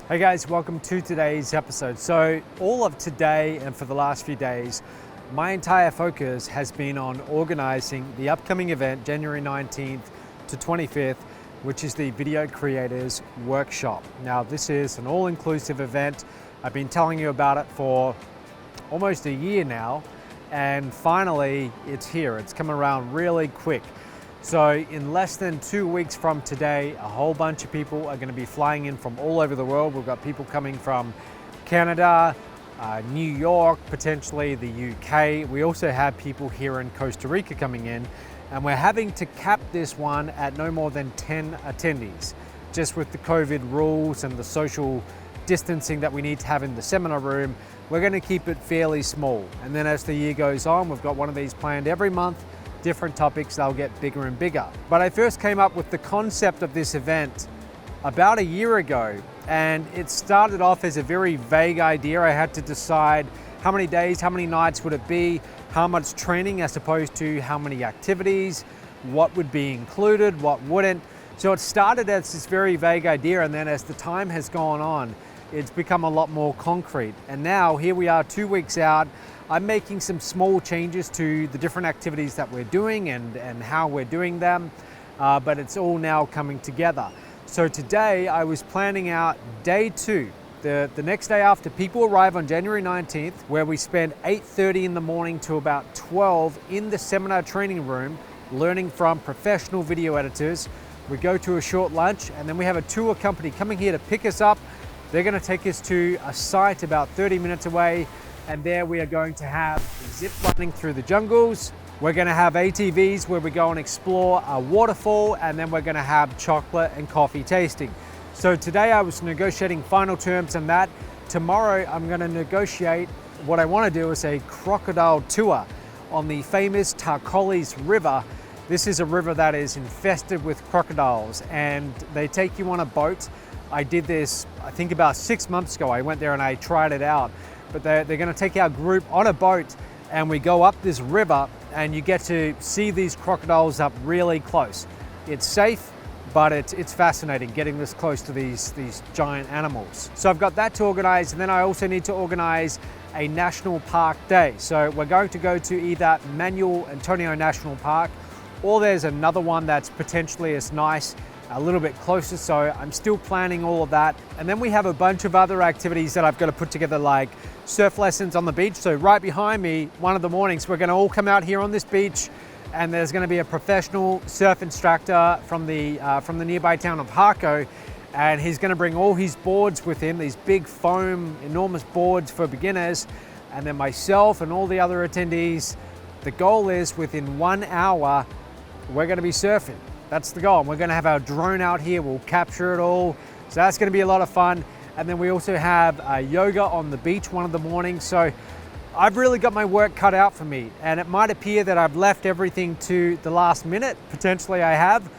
Hey guys, welcome to today's episode. So all of today and for the last few days, my entire focus has been on organizing the upcoming event, January 19th to 25th, which is the Video Creators Workshop. Now this is an all-inclusive event. I've been telling you about it for almost a year now, and finally it's here. It's come around really quick. So in less than 2 weeks from today, a whole bunch of people are going to be flying in from all over the world. We've got people coming from Canada, New York, potentially the UK. We also have people here in Costa Rica coming in, and we're having to cap this one at no more than 10 attendees, just with the COVID rules and the social distancing that we need to have in the seminar room. We're going to keep it fairly small. And then as the year goes on, we've got one of these planned every month. Different topics, they'll get bigger and bigger. But I first came up with the concept of this event about a year ago, and it started off as a very vague idea. I had to decide how many days, how many nights would it be, how much training as opposed to how many activities, what would be included, what wouldn't. So it started as this very vague idea, and then as the time has gone on, it's become a lot more concrete. And now here we are 2 weeks out. I'm making some small changes to the different activities that we're doing and how we're doing them, but it's all now coming together. So today I was planning out day two, the next day after people arrive on January 19th, where we spend 8:30 in the morning to about 12 in the seminar training room, learning from professional video editors. We go to a short lunch, and then we have a tour company coming here to pick us up. They're going to take us to a site about 30 minutes away, and there we are going to have zip lining through the jungles. We're going to have ATVs where we go and explore a waterfall, and then we're going to have chocolate and coffee tasting. So today I was negotiating final terms on that. Tomorrow I'm going to negotiate what I want to do is a crocodile tour on the famous Tarcoles River. This is a river that is infested with crocodiles, and they take you on a boat. I did this, I think about 6 months ago. I went there and I tried it out. But they're going to take our group on a boat, and we go up this river, and you get to see these crocodiles up really close. It's safe, but it's fascinating getting this close to these giant animals. So I've got that to organize, and then I also need to organize a national park day. So we're going to go to either Manuel Antonio National Park, or there's another one that's potentially as nice, a little bit closer. So I'm still planning all of that. And then we have a bunch of other activities that I've got to put together, like surf lessons on the beach. So right behind me, one of the mornings, we're going to all come out here on this beach, and there's going to be a professional surf instructor from the nearby town of Harco, and he's going to bring all his boards with him, these big foam, enormous boards for beginners, and then myself and all the other attendees. The goal is within 1 hour, we're going to be surfing. That's the goal. And we're going to have our drone out here. We'll capture it all. So that's going to be a lot of fun. And then we also have yoga on the beach one of the mornings. So I've really got my work cut out for me. And it might appear that I've left everything to the last minute. Potentially I have.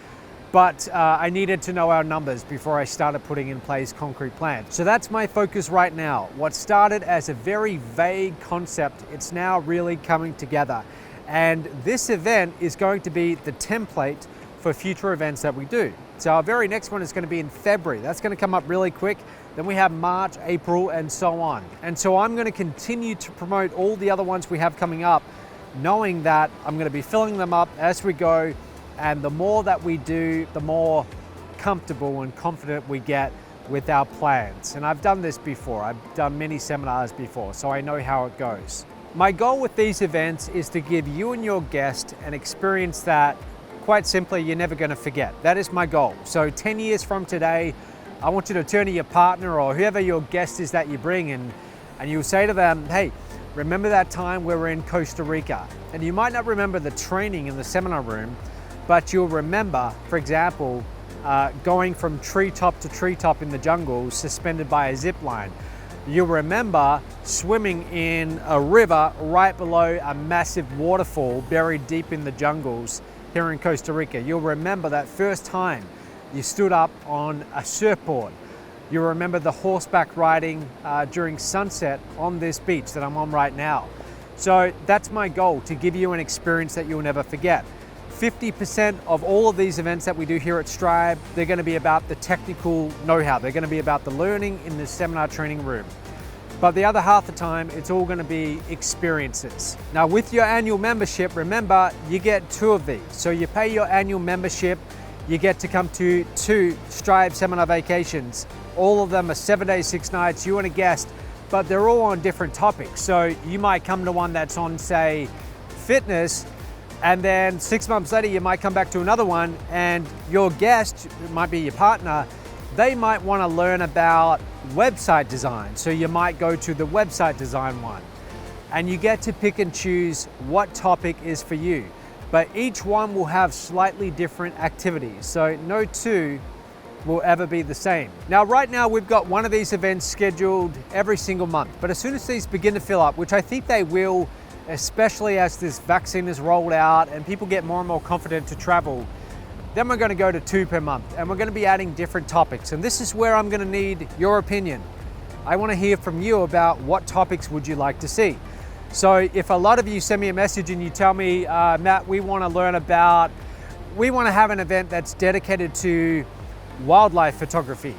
But I needed to know our numbers before I started putting in place concrete plans. So that's my focus right now. What started as a very vague concept, it's now really coming together. And this event is going to be the template for future events that we do. So our very next one is going to be in February. That's going to come up really quick. Then we have March, April, and so on. And so I'm going to continue to promote all the other ones we have coming up, knowing that I'm going to be filling them up as we go. And the more that we do, the more comfortable and confident we get with our plans. And I've done this before. I've done many seminars before, so I know how it goes. My goal with these events is to give you and your guest an experience that, quite simply, you're never going to forget. That is my goal. So 10 years from today, I want you to turn to your partner or whoever your guest is that you bring, and you'll say to them, hey, remember that time we were in Costa Rica? And you might not remember the training in the seminar room, but you'll remember, for example, going from treetop to treetop in the jungle, suspended by a zip line. You'll remember swimming in a river right below a massive waterfall buried deep in the jungles here in Costa Rica. You'll remember that first time you stood up on a surfboard. You'll remember the horseback riding during sunset on this beach that I'm on right now. So that's my goal, to give you an experience that you'll never forget. 50% of all of these events that we do here at Strive, they're going to be about the technical know-how. They're going to be about the learning in the seminar training room. But the other half the time, it's all going to be experiences. Now with your annual membership, remember, you get 2 of these. So you pay your annual membership, you get to come to 2 Strive seminar vacations. All of them are 7 days, 6 nights, you and a guest, but they're all on different topics. So you might come to one that's on, say, fitness, and then 6 months later, you might come back to another one, and your guest, it might be your partner, they might want to learn about website design. So you might go to the website design one, and you get to pick and choose what topic is for you. But each one will have slightly different activities. So no 2 will ever be the same. Now, right now we've got one of these events scheduled every single month, but as soon as these begin to fill up, which I think they will, especially as this vaccine is rolled out and people get more and more confident to travel, then we're going to go to 2 per month, and we're going to be adding different topics. And this is where I'm going to need your opinion. I want to hear from you about what topics would you like to see. So if a lot of you send me a message and you tell me, Matt, we want to have an event that's dedicated to wildlife photography,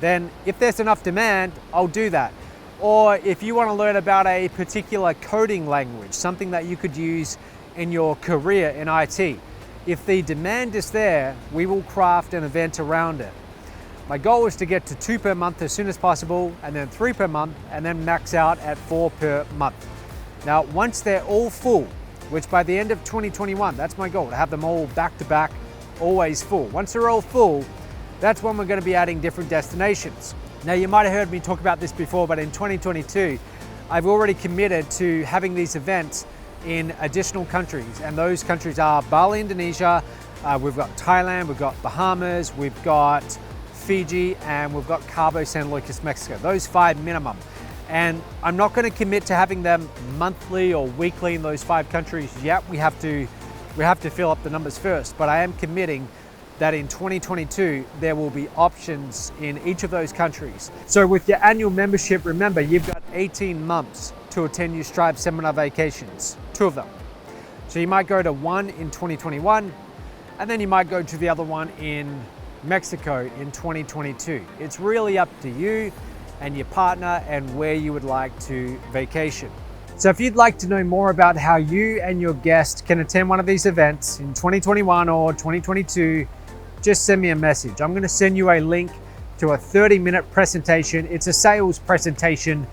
then if there's enough demand, I'll do that. Or if you want to learn about a particular coding language, something that you could use in your career in IT, if the demand is there, we will craft an event around it. My goal is to get to 2 per month as soon as possible, and then 3 per month, and then max out at 4 per month. Now, once they're all full, which by the end of 2021, that's my goal, to have them all back to back, always full. Once they're all full, that's when we're going to be adding different destinations. Now, you might have heard me talk about this before, but in 2022, I've already committed to having these events in additional countries, and those countries are Bali, Indonesia, we've got Thailand, we've got Bahamas, we've got Fiji, and we've got Cabo San Lucas, Mexico. Those 5 minimum. And I'm not going to commit to having them monthly or weekly in those 5 countries yet. We have to fill up the numbers first, but I am committing that in 2022, there will be options in each of those countries. So with your annual membership, remember, you've got 18 months to attend your Strive seminar vacations, 2 of them. So you might go to one in 2021, and then you might go to the other one in Mexico in 2022. It's really up to you and your partner and where you would like to vacation. So if you'd like to know more about how you and your guest can attend one of these events in 2021 or 2022, just send me a message. I'm going to send you a link to a 30-minute presentation. It's a sales presentation,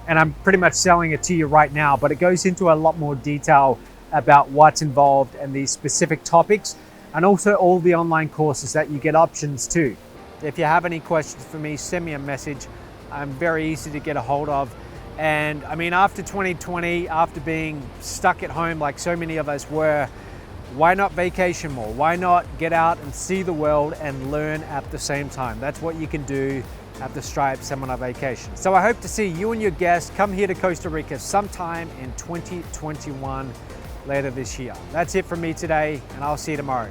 and I'm pretty much selling it to you right now, but it goes into a lot more detail about what's involved and these specific topics, and also all the online courses that you get options to. If you have any questions for me, send me a message. I'm very easy to get a hold of. And I mean, after 2020, after being stuck at home like so many of us were, why not vacation more? Why not get out and see the world and learn at the same time? That's what you can do at the Strive Seminar Vacation. So I hope to see you and your guests come here to Costa Rica sometime in 2021 later this year. That's it from me today, and I'll see you tomorrow.